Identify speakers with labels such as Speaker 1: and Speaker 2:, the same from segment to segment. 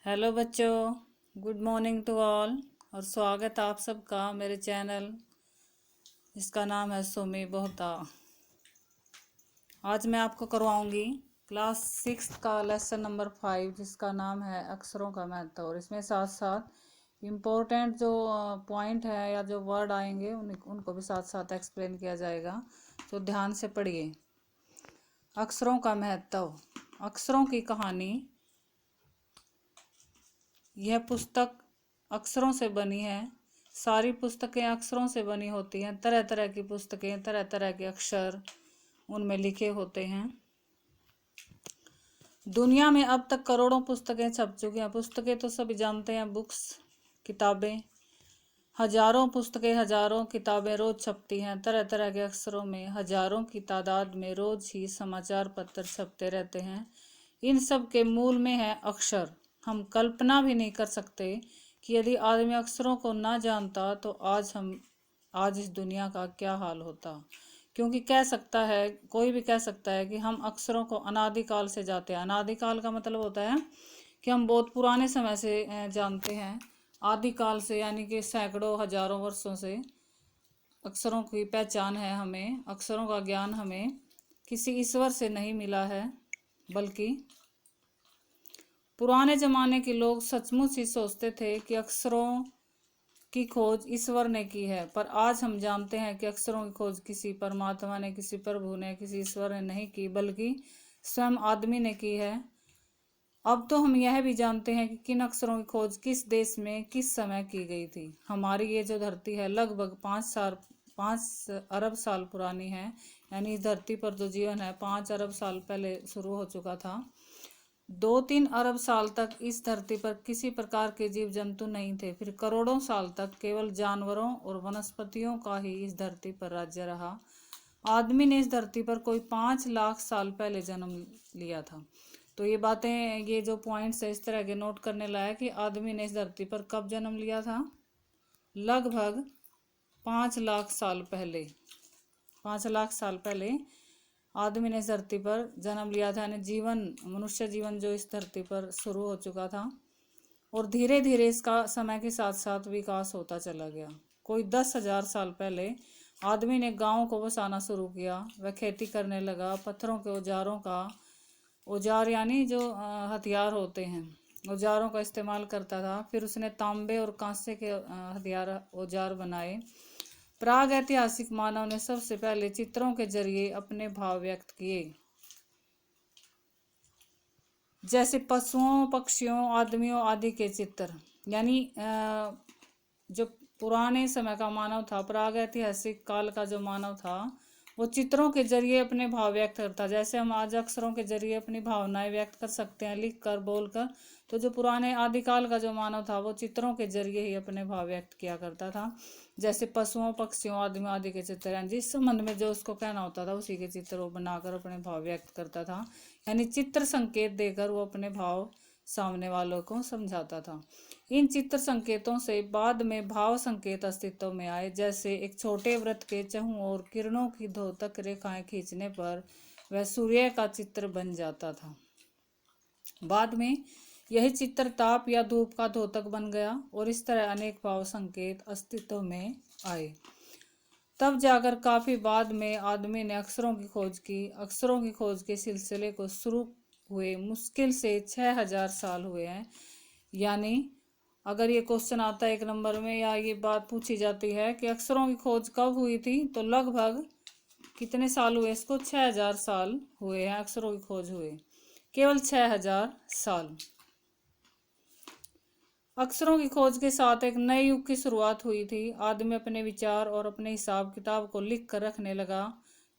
Speaker 1: Hello बच्चों, good morning to all. और स्वागत आप सबका मेरे चैनल जिसका नाम है सुमी बोहता। आज मैं आपको करवाऊंगी क्लास 6 का लेसन नंबर 5 जिसका नाम है अक्षरों का महत्व। और इसमें साथ साथ इम्पोर्टेंट जो पॉइंट है या जो वर्ड आएंगे उनको भी साथ साथ एक्सप्लेन किया जाएगा, तो ध्यान से पढ़िए। अक्षरों का महत्व, अक्षरों की कहानी। यह पुस्तक अक्षरों से बनी है। सारी पुस्तकें अक्षरों से बनी होती हैं। तरह तरह की पुस्तकें, तरह तरह के अक्षर उनमें लिखे होते हैं। दुनिया में अब तक करोड़ों पुस्तकें छप चुकी हैं। पुस्तकें तो सभी जानते हैं, बुक्स, किताबें। हजारों पुस्तकें, हजारों किताबें रोज छपती हैं। तरह तरह के अक्षरों में हजारों की तादाद में रोज ही समाचार पत्र छपते रहते हैं। इन सब के मूल में है अक्षर। हम कल्पना भी नहीं कर सकते कि यदि आदमी अक्षरों को ना जानता तो आज इस दुनिया का क्या हाल होता। क्योंकि कह सकता है, कोई भी कह सकता है कि हम अक्षरों को अनादिकाल से जाते हैं। अनादिकाल का मतलब होता है कि हम बहुत पुराने समय से जानते हैं। आदिकाल से यानी कि सैकड़ों हजारों वर्षों से अक्षरों की पहचान है हमें। अक्षरों का ज्ञान हमें किसी ईश्वर से नहीं मिला है, बल्कि पुराने ज़माने के लोग सचमुच ही सोचते थे कि अक्षरों की खोज ईश्वर ने की है। पर आज हम जानते हैं कि अक्षरों की खोज किसी परमात्मा ने, किसी प्रभु ने, किसी ईश्वर ने नहीं की, बल्कि स्वयं आदमी ने की है। अब तो हम यह भी जानते हैं कि किन अक्षरों की खोज किस देश में किस समय की गई थी। हमारी ये जो धरती है लगभग 5 अरब साल पुरानी है। यानी इस धरती पर जो जीवन है 5 अरब साल पहले शुरू हो चुका था। 2-3 अरब साल तक इस धरती पर किसी प्रकार के जीव जंतु नहीं थे। फिर करोड़ों साल तक केवल जानवरों और वनस्पतियों का ही इस धरती पर राज्य रहा। आदमी ने इस धरती पर कोई 5 लाख साल पहले जन्म लिया था। तो ये बातें, ये जो पॉइंट्स है इस तरह के नोट करने लायक कि आदमी ने इस धरती पर कब जन्म लिया था। लगभग 5 लाख साल पहले। 5 लाख साल पहले आदमी ने इस धरती पर जन्म लिया था। यानी जीवन, मनुष्य जीवन जो इस धरती पर शुरू हो चुका था। और धीरे धीरे इसका समय के साथ साथ विकास होता चला गया। कोई 10,000 साल पहले आदमी ने गांव को बसाना शुरू किया। वह खेती करने लगा। पत्थरों के औजार यानी जो हथियार होते हैं, औजारों का इस्तेमाल करता था। फिर उसने तांबे और कांसे के हथियार, औजार बनाए। प्राग ऐतिहासिक मानव ने सबसे पहले चित्रों के जरिए अपने भाव व्यक्त किए, जैसे पशुओं, पक्षियों, आदमियों आदि के चित्र। यानी जो पुराने समय का मानव था, प्राग ऐतिहासिक काल का जो मानव था, वो चित्रों के जरिए अपने भाव व्यक्त करता। जैसे हम आज अक्षरों के जरिए अपनी भावनाएं व्यक्त कर सकते हैं, लिख कर, बोल कर, तो जो पुराने आदिकाल का जो मानव था वो चित्रों के जरिए ही अपने भाव व्यक्त किया करता था। जैसे पशुओं, पक्षियों, आदमी आदि के चित्र, जिस संबंध में जो उसको कहना होता था उसी के चित्र वो बनाकर अपने भाव व्यक्त करता था। यानी चित्र संकेत देकर वो अपने भाव सामने वालों को समझाता था। इन चित्र संकेतों से बाद में भाव संकेत अस्तित्व में आए। जैसे एक छोटे वृत्त के चहुं ओर किरणों की द्योतक रेखाएं खींचने पर वह सूर्य का चित्र बन जाता था। बाद में यही चित्र ताप या धूप का द्योतक बन गया और इस तरह अनेक भाव संकेत अस्तित्व में आए। तब जाकर काफी बाद में आदमी ने अक्षरों की खोज की। अक्षरों की खोज के सिलसिले को शुरू हुए मुश्किल से 6,000 साल हुए हैं। यानी अगर ये क्वेश्चन आता है 1 नंबर में, या ये बात पूछी जाती है कि अक्षरों की खोज कब हुई थी, तो लगभग कितने साल हुए इसको? 6,000 साल हुए हैं अक्षरों की खोज हुए, केवल 6,000 साल। अक्षरों की खोज के साथ एक नए युग की शुरुआत हुई थी। आदमी अपने विचार और अपने हिसाब किताब को लिख कर रखने लगा।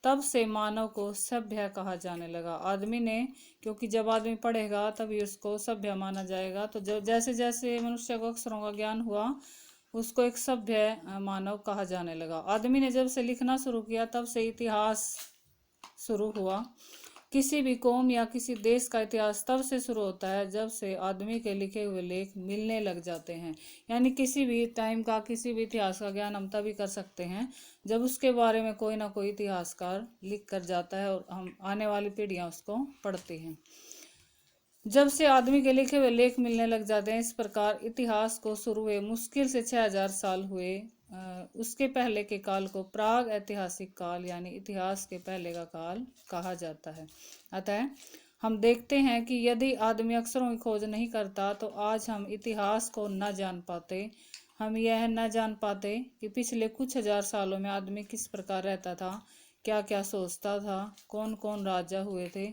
Speaker 1: तब से मानव को सभ्य कहा जाने लगा। आदमी ने, क्योंकि जब आदमी पढ़ेगा तभी उसको सभ्य माना जाएगा। तो जो जैसे जैसे मनुष्य को अक्षरों का ज्ञान हुआ उसको एक सभ्य मानव कहा जाने लगा। आदमी ने जब से लिखना शुरू किया तब से इतिहास शुरू हुआ। किसी भी कौम या किसी देश का इतिहास तब से शुरू होता है जब से आदमी के लिखे हुए लेख मिलने लग जाते हैं। यानी किसी भी टाइम का, किसी भी इतिहास का ज्ञान हम तभी कर सकते हैं जब उसके बारे में कोई ना कोई इतिहासकार लिख कर जाता है और हम आने वाली पीढ़ियां उसको पढ़ती हैं। जब से आदमी के लिखे हुए लेख मिलने लग जाते हैं, इस प्रकार इतिहास को शुरू हुए मुश्किल से 6000 साल हुए। उसके पहले के काल को प्राग ऐतिहासिक काल यानी इतिहास के पहले का काल कहा जाता है। अतः हम देखते हैं कि यदि आदमी अक्षरों की खोज नहीं करता तो आज हम इतिहास को न जान पाते। हम यह न जान पाते कि पिछले कुछ हजार सालों में आदमी किस प्रकार रहता था, क्या क्या सोचता था, कौन कौन राजा हुए थे,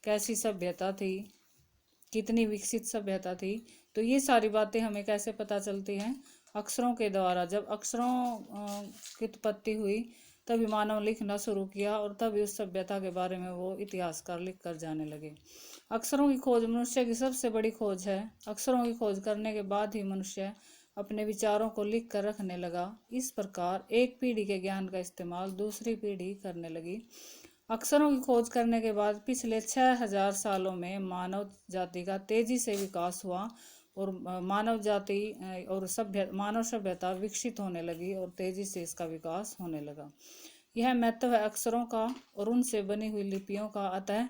Speaker 1: कैसी सभ्यता थी, कितनी विकसित सभ्यता थी। तो ये सारी बातें हमें कैसे पता चलती हैं? अक्षरों के द्वारा। जब अक्षरों की उत्पत्ति हुई तभी मानव लिखना शुरू किया और तभी उस सभ्यता के बारे में वो इतिहासकार लिख कर जाने लगे। अक्षरों की खोज मनुष्य की सबसे बड़ी खोज है। अक्षरों की खोज करने के बाद ही मनुष्य अपने विचारों को लिख कर रखने लगा। इस प्रकार एक पीढ़ी के ज्ञान का इस्तेमाल दूसरी पीढ़ी करने लगी। अक्षरों की खोज करने के बाद पिछले 6000 सालों में मानव जाति का तेजी से विकास हुआ और मानव सभ्यता विकसित होने लगी और तेजी से इसका विकास होने लगा। यह महत्व है अक्षरों का और उनसे बनी हुई लिपियों का। अतः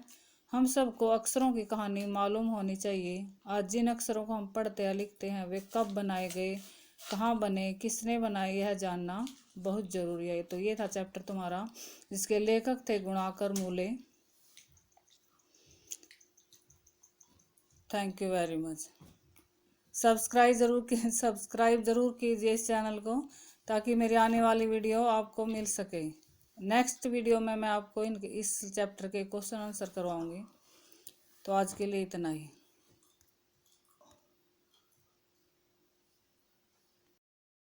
Speaker 1: हम सबको अक्षरों की कहानी मालूम होनी चाहिए। आज जिन अक्षरों को हम पढ़ते या लिखते हैं वे कब बनाए गए, कहाँ बने, किसने बनाए, यह जानना बहुत जरूरी है। तो ये था चैप्टर तुम्हारा, जिसके लेखक थे गुणाकर मूले। Thank you very much. Subscribe जरूर कीजिए इस चैनल को, ताकि मेरी आने वाली वीडियो आपको मिल सके। नेक्स्ट वीडियो में मैं आपको इस चैप्टर के क्वेश्चन आंसर करवाऊंगी। तो आज के लिए इतना ही।